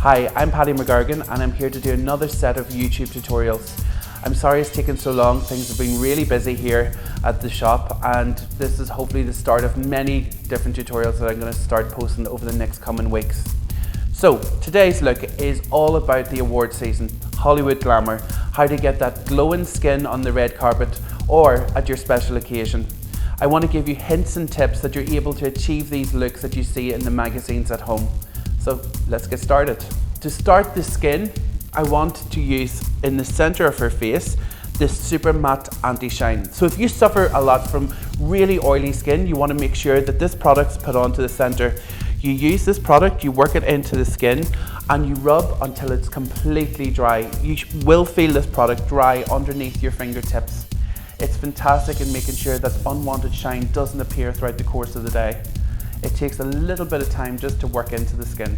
Hi, I'm Paddy McGurgan and I'm here to do another set of YouTube tutorials. I'm sorry it's taken so long, things have been really busy here at the shop and this is hopefully the start of many different tutorials that I'm going to start posting over the next coming weeks. So today's look is all about the award season, Hollywood glamour, how to get that glowing skin on the red carpet or at your special occasion. I want to give you hints and tips that you're able to achieve these looks that you see in the magazines at home. So let's get started. To start the skin, I want to use in the center of her face this super matte anti-shine. So if you suffer a lot from really oily skin, you want to make sure that this product's put onto the center. You use this product, you work it into the skin and you rub until it's completely dry. You will feel this product dry underneath your fingertips. It's fantastic in making sure that unwanted shine doesn't appear throughout the course of the day. It takes a little bit of time just to work into the skin.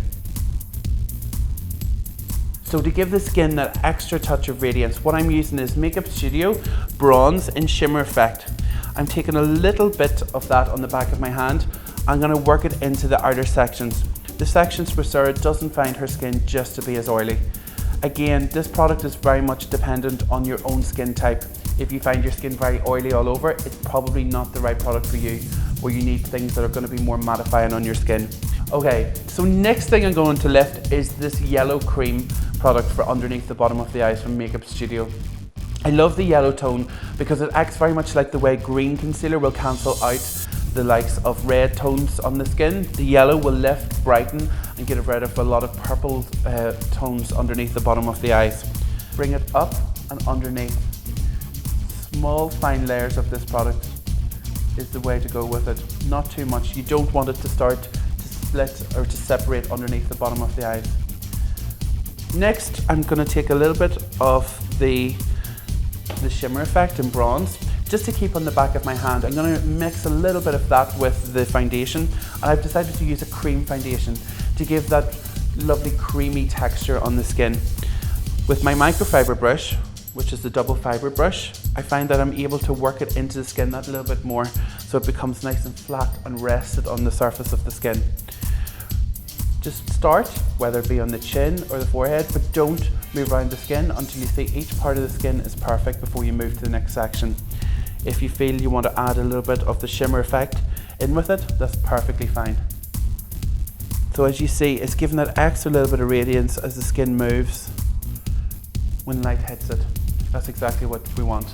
So to give the skin that extra touch of radiance, what I'm using is Makeup Studio Bronze in Shimmer Effect. I'm taking a little bit of that on the back of my hand. I'm going to work it into the outer sections. The sections where Sarah doesn't find her skin just to be as oily. Again, this product is very much dependent on your own skin type. If you find your skin very oily all over, it's probably not the right product for you, where you need things that are going to be more mattifying on your skin. Okay, so next thing I'm going to lift is this yellow cream product for underneath the bottom of the eyes from Makeup Studio. I love the yellow tone because it acts very much like the way green concealer will cancel out the likes of red tones on the skin. The yellow will lift, brighten and get rid of a lot of purple tones underneath the bottom of the eyes. Bring it up and underneath. Small fine layers of this product is the way to go with it. Not too much. You don't want it to start to split or to separate underneath the bottom of the eyes. Next, I'm going to take a little bit of the shimmer effect in bronze, just to keep on the back of my hand. I'm going to mix a little bit of that with the foundation, and I've decided to use a cream foundation to give that lovely creamy texture on the skin. With my microfiber brush, which is the double fiber brush, I find that I'm able to work it into the skin that little bit more, so it becomes nice and flat and rested on the surface of the skin. Just start, whether it be on the chin or the forehead, but don't move around the skin until you see each part of the skin is perfect before you move to the next section. If you feel you want to add a little bit of the shimmer effect in with it, that's perfectly fine. So as you see, it's giving that extra little bit of radiance as the skin moves when light hits it. That's exactly what we want.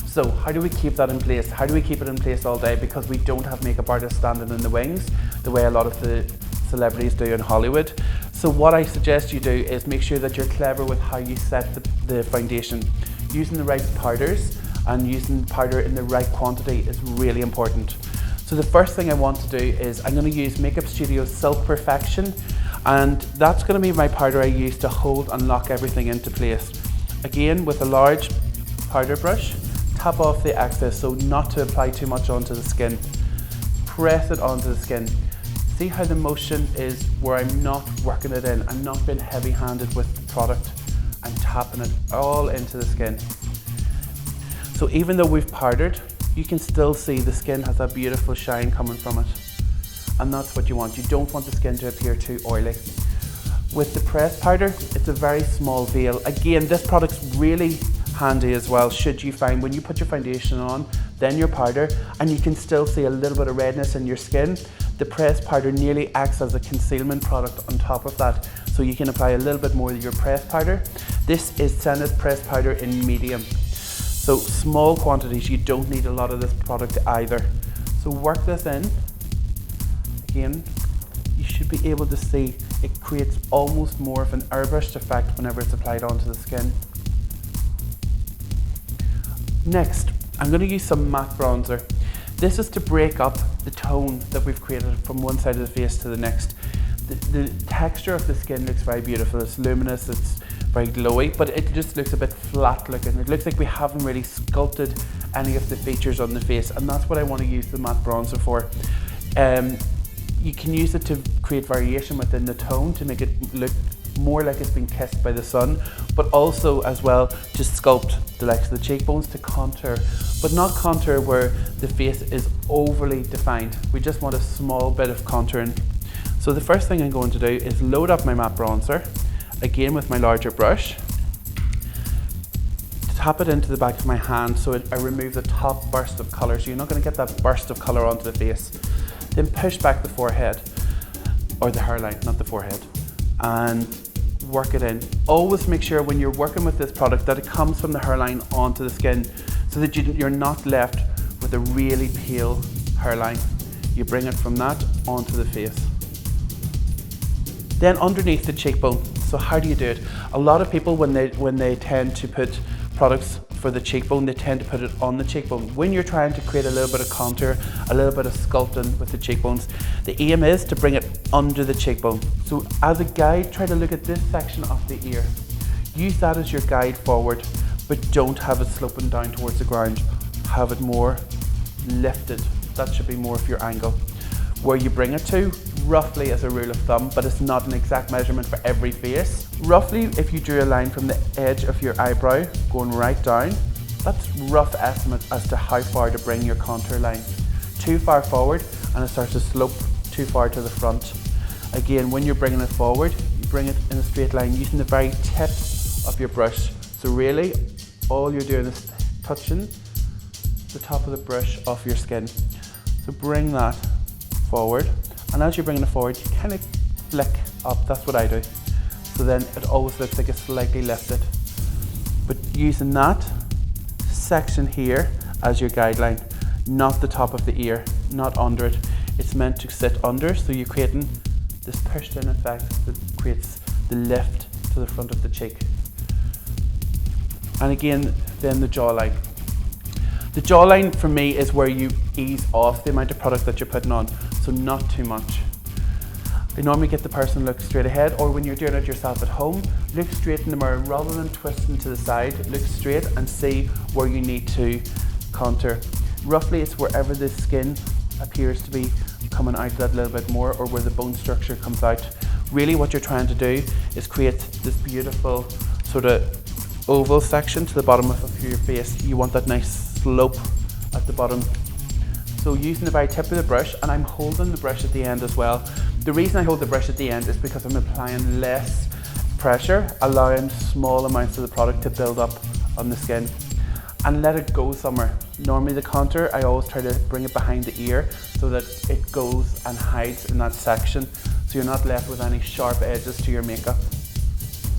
So how do we keep that in place? How do we keep it in place all day? Because we don't have makeup artists standing in the wings the way a lot of the celebrities do in Hollywood. So what I suggest you do is make sure that you're clever with how you set the foundation. Using the right powders and using powder in the right quantity is really important. So the first thing I want to do is I'm going to use Makeup Studio Silk Perfection, and that's going to be my powder I use to hold and lock everything into place. Again, with a large powder brush, tap off the excess so not to apply too much onto the skin. Press it onto the skin. See how the motion is where I'm not working it in. I'm not being heavy-handed with the product. I'm tapping it all into the skin. So even though we've powdered, you can still see the skin has that beautiful shine coming from it. And that's what you want. You don't want the skin to appear too oily. With the pressed powder, it's a very small veil. Again, this product's really handy as well, should you find when you put your foundation on, then your powder, and you can still see a little bit of redness in your skin. The pressed powder nearly acts as a concealment product on top of that, so you can apply a little bit more of your pressed powder. This is Senna's pressed powder in medium. So small quantities, you don't need a lot of this product either. So work this in. Again, you should be able to see it creates almost more of an airbrushed effect whenever it's applied onto the skin. Next, I'm going to use some matte bronzer. This is to break up the tone that we've created from one side of the face to the next. The texture of the skin looks very beautiful. It's luminous, it's very glowy, but it just looks a bit flat looking. It looks like we haven't really sculpted any of the features on the face, and that's what I want to use the matte bronzer for. You can use it to create variation within the tone to make it look more like it's been kissed by the sun, but also as well to sculpt the likes of the cheekbones, to contour, but not contour where the face is overly defined. We just want a small bit of contouring. So the first thing I'm going to do is load up my matte bronzer, again with my larger brush, tap it into the back of my hand so I remove the top burst of colour, so you're not going to get that burst of colour onto the face. Then push back the forehead, or the hairline, not the forehead, and work it in. Always make sure when you're working with this product that it comes from the hairline onto the skin, so that you're not left with a really pale hairline. You bring it from that onto the face. Then underneath the cheekbone. So how do you do it? A lot of people, when they tend to put products for the cheekbone, they tend to put it on the cheekbone. When you're trying to create a little bit of contour, a little bit of sculpting with the cheekbones, the aim is to bring it under the cheekbone. So as a guide, try to look at this section of the ear. Use that as your guide forward, but don't have it sloping down towards the ground. Have it more lifted. That should be more of your angle. Where you bring it to, roughly as a rule of thumb, but it's not an exact measurement for every face. Roughly, if you drew a line from the edge of your eyebrow going right down, that's rough estimate as to how far to bring your contour line. Too far forward and it starts to slope too far to the front. Again, when you're bringing it forward, you bring it in a straight line using the very tip of your brush. So really, all you're doing is touching the top of the brush off your skin. So bring that forward, and as you're bringing it forward, you kind of flick up. That's what I do. So then it always looks like it's slightly lifted. But using that section here as your guideline, not the top of the ear, not under it. It's meant to sit under, so you're creating this pushed in effect that creates the lift to the front of the cheek. And again, then the jawline. The jawline for me is where you ease off the amount of product that you're putting on, so not too much. I normally get the person to look straight ahead, or when you're doing it yourself at home, look straight in the mirror rather than twisting to the side. Look straight and see where you need to contour. Roughly it's wherever the skin appears to be coming out that little bit more, or where the bone structure comes out. Really what you're trying to do is create this beautiful sort of oval section to the bottom of your face. You want that nice slope at the bottom. So using the very tip of the brush, and I'm holding the brush at the end as well. The reason I hold the brush at the end is because I'm applying less pressure, allowing small amounts of the product to build up on the skin and let it go somewhere. Normally the contour, I always try to bring it behind the ear so that it goes and hides in that section, so you're not left with any sharp edges to your makeup.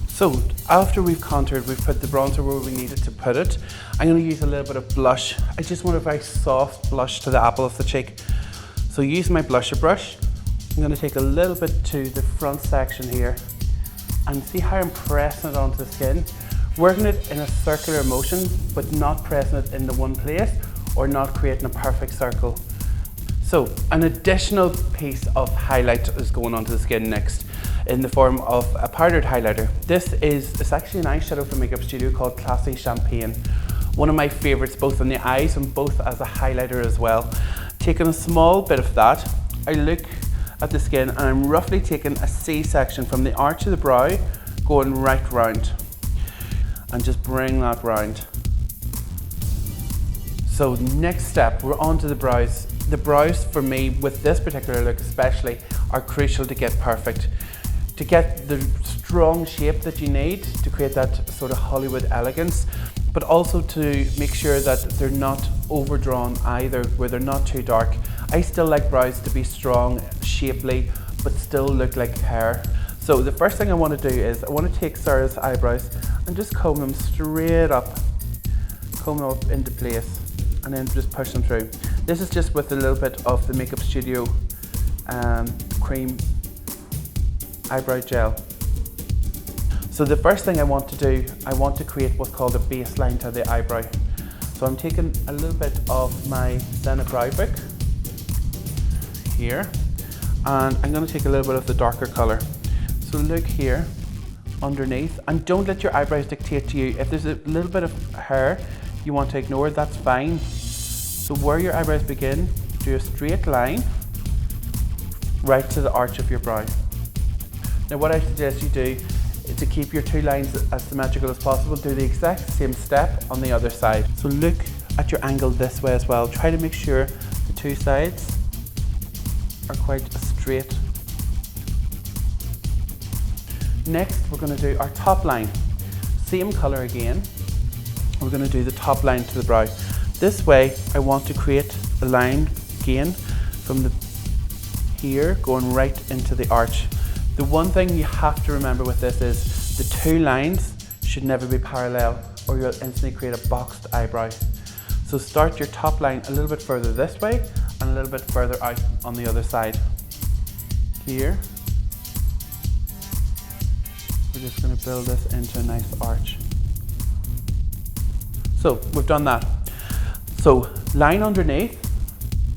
So after we've contoured, we've put the bronzer where we needed to put it. I'm going to use a little bit of blush. I just want a very soft blush to the apple of the cheek. So using my blusher brush, I'm going to take a little bit to the front section here and see how I'm pressing it onto the skin. Working it in a circular motion, but not pressing it into one place or not creating a perfect circle. So an additional piece of highlight is going onto the skin next, in the form of a powdered highlighter. It's actually an eyeshadow from Makeup Studio called Classy Champagne. One of my favorites, both on the eyes and both as a highlighter as well. Taking a small bit of that, I look at the skin and I'm roughly taking a C section from the arch of the brow, going right round. And just bring that round. So next step, we're on to the brows. The brows for me, with this particular look especially, are crucial to get perfect. To get the strong shape that you need to create that sort of Hollywood elegance, but also to make sure that they're not overdrawn either, where they're not too dark. I still like brows to be strong, shapely, but still look like hair. So the first thing I want to do is I want to take Sarah's eyebrows and just comb them straight up, comb them up into place, and then just push them through. This is just with a little bit of the Makeup Studio cream eyebrow gel. So the first thing I want to do, I want to create what's called a baseline to the eyebrow. So I'm taking a little bit of my Zenith Brow Book here, and I'm going to take a little bit of the darker colour. So look here underneath, and don't let your eyebrows dictate to you. If there's a little bit of hair you want to ignore, that's fine. So where your eyebrows begin, do a straight line right to the arch of your brow. Now what I suggest you do is to keep your two lines as symmetrical as possible. Do the exact same step on the other side. So look at your angle this way as well. Try to make sure the two sides are quite straight. Next, we're going to do our top line. Same color again. We're going to do the top line to the brow. This way, I want to create a line again from the here going right into the arch. The one thing you have to remember with this is the two lines should never be parallel, or you'll instantly create a boxed eyebrow. So start your top line a little bit further this way and a little bit further out on the other side. Here. We're just going to build this into a nice arch. So we've done that. So line underneath,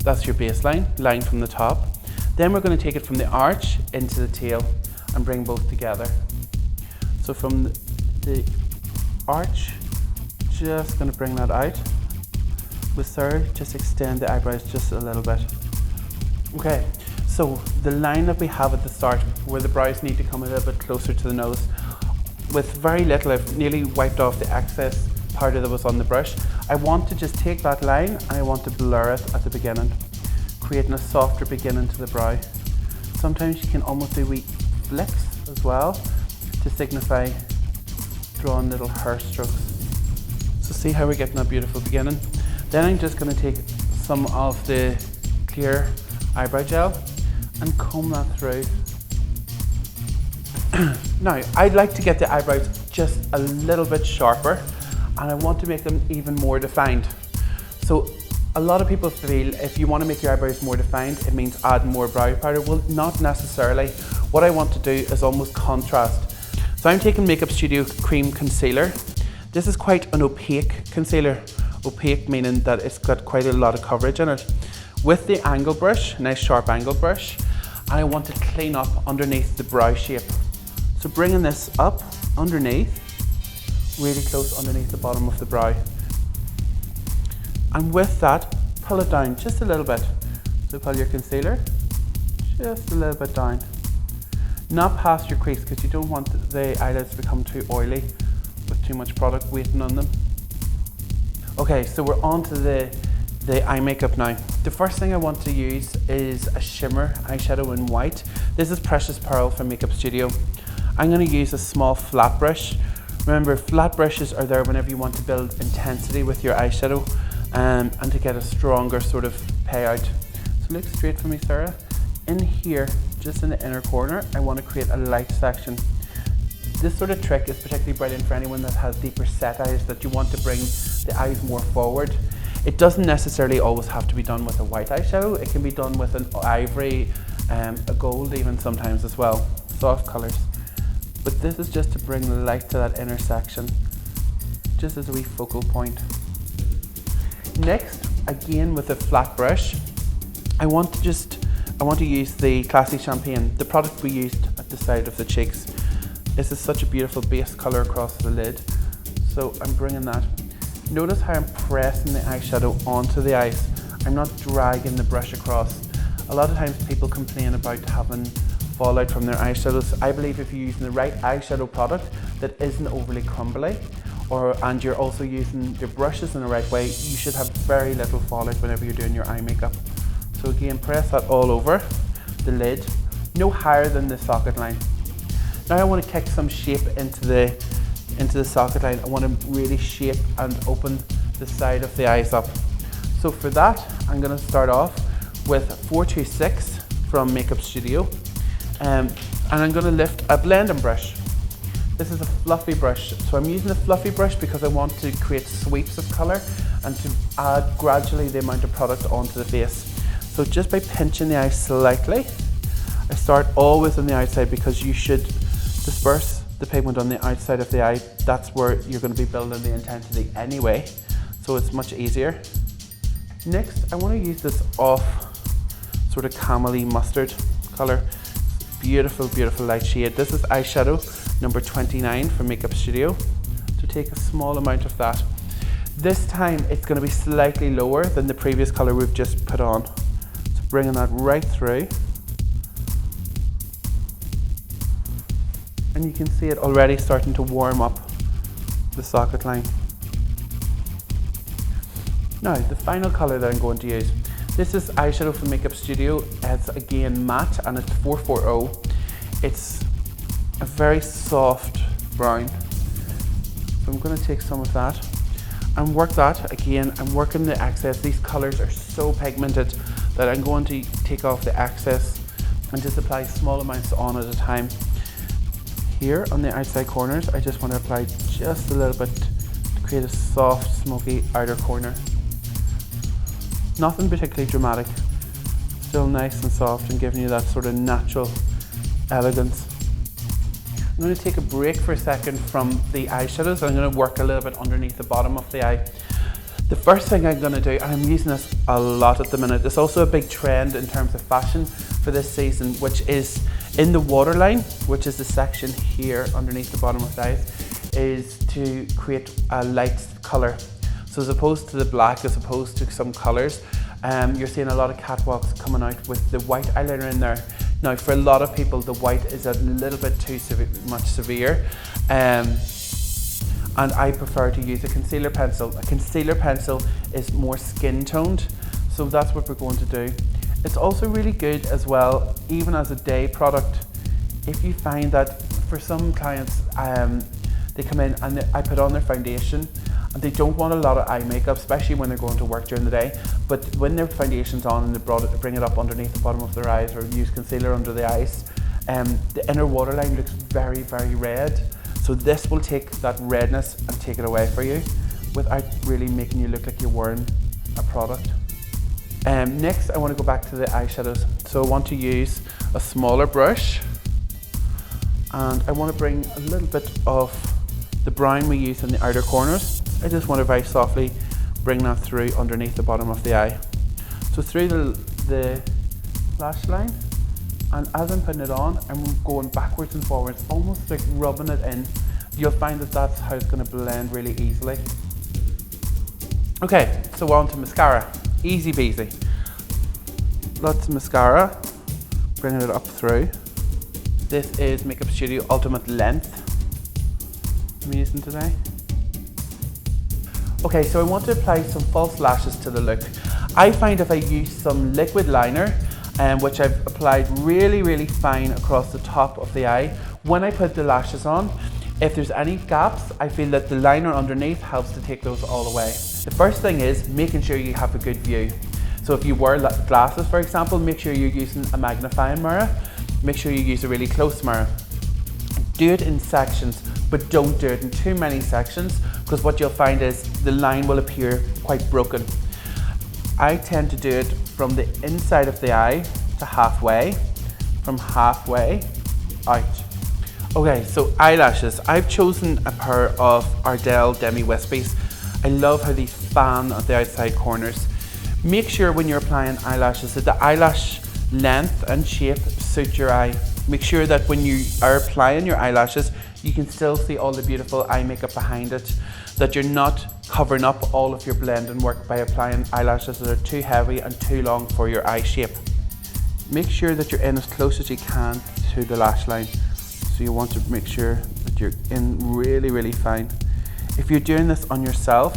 that's your baseline, line from the top. Then we're going to take it from the arch into the tail and bring both together. So from the arch, just going to bring that out. With Sarah, just extend the eyebrows just a little bit. Okay, so the line that we have at the start, where the brows need to come a little bit closer to the nose, with very little, I've nearly wiped off the excess powder that was on the brush. I want to just take that line and I want to blur it at the beginning, creating a softer beginning to the brow. Sometimes you can almost do wee flicks as well to signify drawing little hair strokes. So see how we're getting that beautiful beginning? Then I'm just going to take some of the clear eyebrow gel and comb that through. Now, I'd like to get the eyebrows just a little bit sharper, and I want to make them even more defined. So a lot of people feel if you want to make your eyebrows more defined, it means add more brow powder. Well, not necessarily. What I want to do is almost contrast. So I'm taking Makeup Studio Cream Concealer. This is quite an opaque concealer. Opaque meaning that it's got quite a lot of coverage in it. With the angle brush, nice sharp angle brush, and I want to clean up underneath the brow shape. So bringing this up underneath, really close underneath the bottom of the brow. And with that, pull it down just a little bit. So pull your concealer just a little bit down. Not past your crease, because you don't want the eyelids to become too oily with too much product waiting on them. Okay, so we're on to the eye makeup now. The first thing I want to use is a shimmer eyeshadow in white. This is Precious Pearl from Makeup Studio. I'm going to use a small flat brush. Remember, flat brushes are there whenever you want to build intensity with your eyeshadow and to get a stronger sort of payout. So look straight for me, Sarah. In here, just in the inner corner, I want to create a light section. This sort of trick is particularly brilliant for anyone that has deeper set eyes, that you want to bring the eyes more forward. It doesn't necessarily always have to be done with a white eyeshadow. It can be done with an ivory, a gold even sometimes as well, soft colours. But this is just to bring the light to that inner section, just as a wee focal point. Next, again with a flat brush, I want to use the Classy Champagne, the product we used at the side of the cheeks. This is such a beautiful base colour across the lid, so I'm bringing that. Notice how I'm pressing the eyeshadow onto the eyes. I'm not dragging the brush across. A lot of times people complain about having fallout from their eyeshadows. I believe if you're using the right eyeshadow product that isn't overly crumbly, and you're also using your brushes in the right way, you should have very little fallout whenever you're doing your eye makeup. So again, press that all over the lid, no higher than the socket line. Now I want to kick some shape into the socket line. I want to really shape and open the side of the eyes up. So for that, I'm going to start off with 426 from Makeup Studio, and I'm going to lift a blending brush. This is a fluffy brush, so I'm using a fluffy brush because I want to create sweeps of colour and to add gradually the amount of product onto the face. So just by pinching the eye slightly, I start always on the outside because you should disperse the pigment on the outside of the eye. That's where you're going to be building the intensity anyway, so it's much easier. Next, I want to use this off sort of camely mustard colour. Beautiful, beautiful light shade. This is eyeshadow number 29 from Makeup Studio. So take a small amount of that. This time it's going to be slightly lower than the previous colour we've just put on. So bringing that right through. And you can see it already starting to warm up the socket line. Now, the final colour that I'm going to use. This is eyeshadow from Makeup Studio. It's again matte and it's 440. It's a very soft brown. So I'm going to take some of that and work that again. I'm working the excess. These colours are so pigmented that I'm going to take off the excess and just apply small amounts on at a time. Here on the outside corners, I just want to apply just a little bit to create a soft, smoky outer corner. Nothing particularly dramatic, still nice and soft and giving you that sort of natural elegance. I'm going to take a break for a second from the eyeshadows. I'm going to work a little bit underneath the bottom of the eye. The first thing I'm going to do, and I'm using this a lot at the minute, it's also a big trend in terms of fashion for this season, which is in the waterline, which is the section here underneath the bottom of the eyes, is to create a light colour. So as opposed to the black, as opposed to some colours, you're seeing a lot of catwalks coming out with the white eyeliner in there. Now for a lot of people the white is a little bit too much severe, and I prefer to use a concealer pencil. A concealer pencil is more skin toned, so that's what we're going to do. It's also really good as well, even as a day product, if you find that for some clients they come in and I put on their foundation and they don't want a lot of eye makeup, especially when they're going to work during the day, but when their foundation's on and they bring it up underneath the bottom of their eyes or use concealer under the eyes, the inner waterline looks very, very red. So this will take that redness and take it away for you without really making you look like you're wearing a product. Next, I want to go back to the eyeshadows. So I want to use a smaller brush and I want to bring a little bit of the brown we use in the outer corners. I just want to very softly bring that through underneath the bottom of the eye. So through the lash line, and as I'm putting it on, I'm going backwards and forwards, almost like rubbing it in. You'll find that that's how it's going to blend really easily. Okay, so on to mascara. Easy peasy. Lots of mascara, bringing it up through. This is Makeup Studio Ultimate Length I'm using today. Okay, so I want to apply some false lashes to the look. I find if I use some liquid liner, which I've applied really, really fine across the top of the eye, when I put the lashes on, if there's any gaps, I feel that the liner underneath helps to take those all away. The first thing is making sure you have a good view. So if you wear glasses, for example, make sure you're using a magnifying mirror. Make sure you use a really close mirror. Do it in sections, but don't do it in too many sections, because what you'll find is the line will appear quite broken. I tend to do it from the inside of the eye to halfway, from halfway out. Okay, so eyelashes. I've chosen a pair of Ardell Demi Wispies. I love how these fan at the outside corners. Make sure when you're applying eyelashes that the eyelash length and shape suit your eye. Make sure that when you are applying your eyelashes, you can still see all the beautiful eye makeup behind it, that you're not covering up all of your blending work by applying eyelashes that are too heavy and too long for your eye shape. Make sure that you're in as close as you can to the lash line. So you want to make sure that you're in really, really fine. If you're doing this on yourself,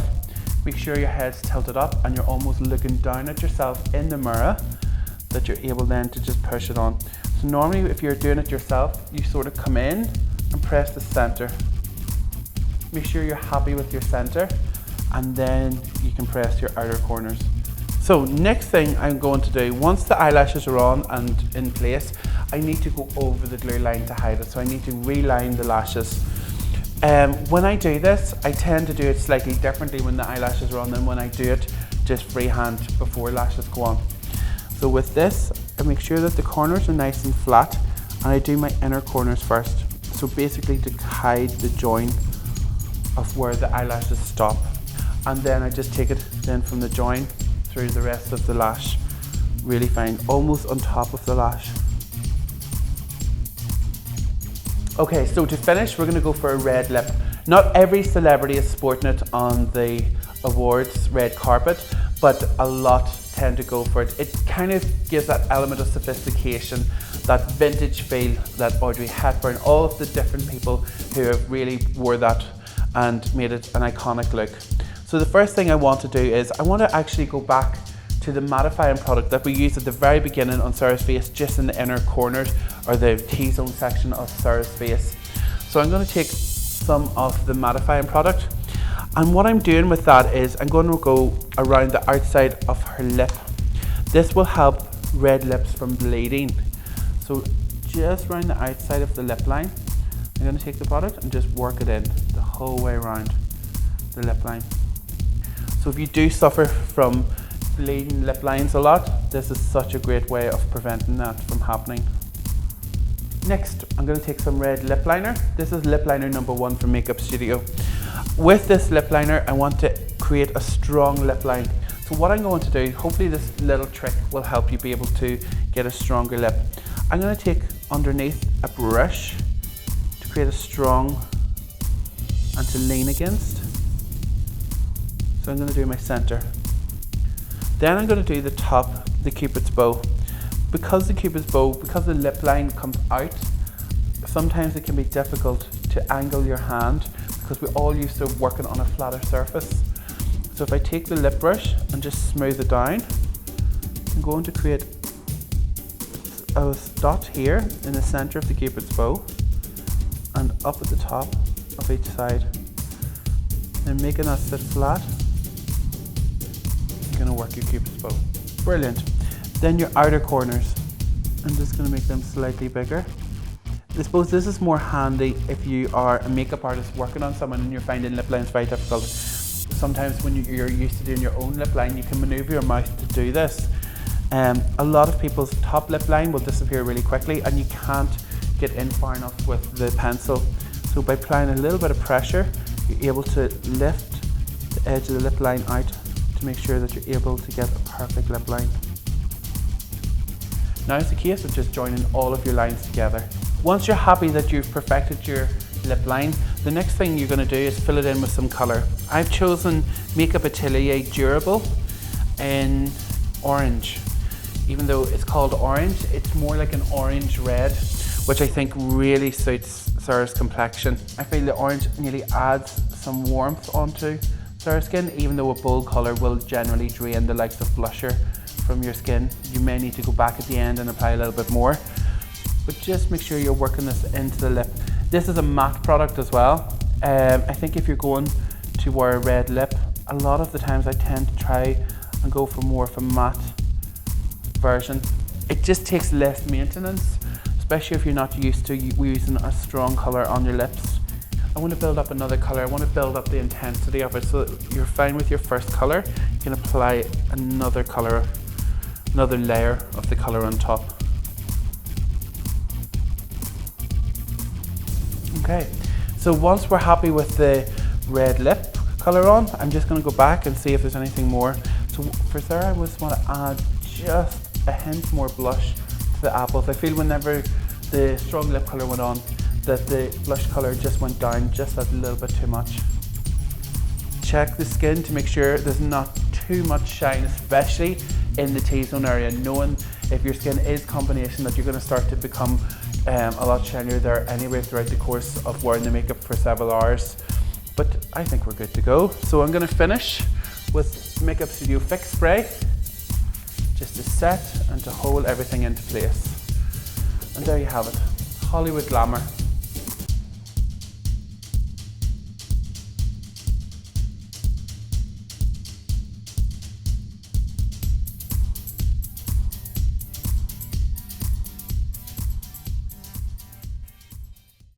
make sure your head's tilted up and you're almost looking down at yourself in the mirror, that you're able then to just push it on. So normally if you're doing it yourself, you sort of come in and press the center. Make sure you're happy with your center, and then you can press your outer corners. So next thing I'm going to do, once the eyelashes are on and in place, I need to go over the glue line to hide it. So I need to reline the lashes. When I do this, I tend to do it slightly differently when the eyelashes are on than when I do it just freehand before lashes go on. So with this, I make sure that the corners are nice and flat, and I do my inner corners first. So basically to hide the join of where the eyelashes stop. And then I just take it then from the join through the rest of the lash. Really fine, almost on top of the lash. Okay, so to finish, we're gonna go for a red lip. Not every celebrity is sporting it on the awards red carpet, but a lot tend to go for it. It kind of gives that element of sophistication, that vintage feel, that Audrey Hepburn, all of the different people who have really wore that and made it an iconic look. So the first thing I want to do is I want to actually go back to to the mattifying product that we use at the very beginning on Sarah's face, just in the inner corners or the T-zone section of Sarah's face. So I'm going to take some of the mattifying product, and what I'm doing with that is I'm going to go around the outside of her lip. This will help red lips from bleeding. So just around the outside of the lip line, I'm going to take the product and just work it in the whole way around the lip line. So if you do suffer from bleeding lip lines a lot, this is such a great way of preventing that from happening. Next, I'm going to take some red lip liner. This is lip liner number 1 from Makeup Studio. With this lip liner, I want to create a strong lip line. So what I'm going to do, hopefully this little trick will help you be able to get a stronger lip. I'm going to take underneath a brush to create a strong and to lean against. So I'm going to do my center. Then I'm going to do the top, the Cupid's bow. Because the lip line comes out, sometimes it can be difficult to angle your hand because we're all used to working on a flatter surface. So if I take the lip brush and just smooth it down, I'm going to create a dot here in the center of the Cupid's bow and up at the top of each side. And making that sit flat, you're going to work your Cupid's bow. Brilliant. Then your outer corners, I'm just going to make them slightly bigger. I suppose this is more handy if you are a makeup artist working on someone and you're finding lip lines very difficult. Sometimes when you're used to doing your own lip line, you can maneuver your mouth to do this. A lot of people's top lip line will disappear really quickly and you can't get in far enough with the pencil. So by applying a little bit of pressure, you're able to lift the edge of the lip line out to make sure that you're able to get a perfect lip line. Now it's a case of just joining all of your lines together. Once you're happy that you've perfected your lip line, the next thing you're going to do is fill it in with some colour. I've chosen Makeup Atelier Durable in orange. Even though it's called orange, it's more like an orange red, which I think really suits Sarah's complexion. I feel the orange nearly adds some warmth onto Sarah's skin, even though a bold colour will generally drain the likes of blusher from your skin. You may need to go back at the end and apply a little bit more, but just make sure you're working this into the lip. This is a matte product as well. I think if you're going to wear a red lip, a lot of the times I tend to try and go for more of a matte version. It just takes less maintenance, especially if you're not used to using a strong colour on your lips. I want to build up another colour. I want to build up the intensity of it so that you're fine with your first colour. You can apply another colour, another layer of the colour on top. Okay, so once we're happy with the red lip colour on, I'm just going to go back and see if there's anything more. So for Sarah, I just want to add just a hint more blush to the apples. I feel whenever the strong lip colour went on, that the blush colour just went down just a little bit too much. Check the skin to make sure there's not too much shine, especially in the T-zone area, knowing if your skin is combination that you're going to start to become a lot shinier there anyway throughout the course of wearing the makeup for several hours. But I think we're good to go. So I'm going to finish with Makeup Studio Fix Spray, just to set and to hold everything into place. And there you have it, Hollywood glamour.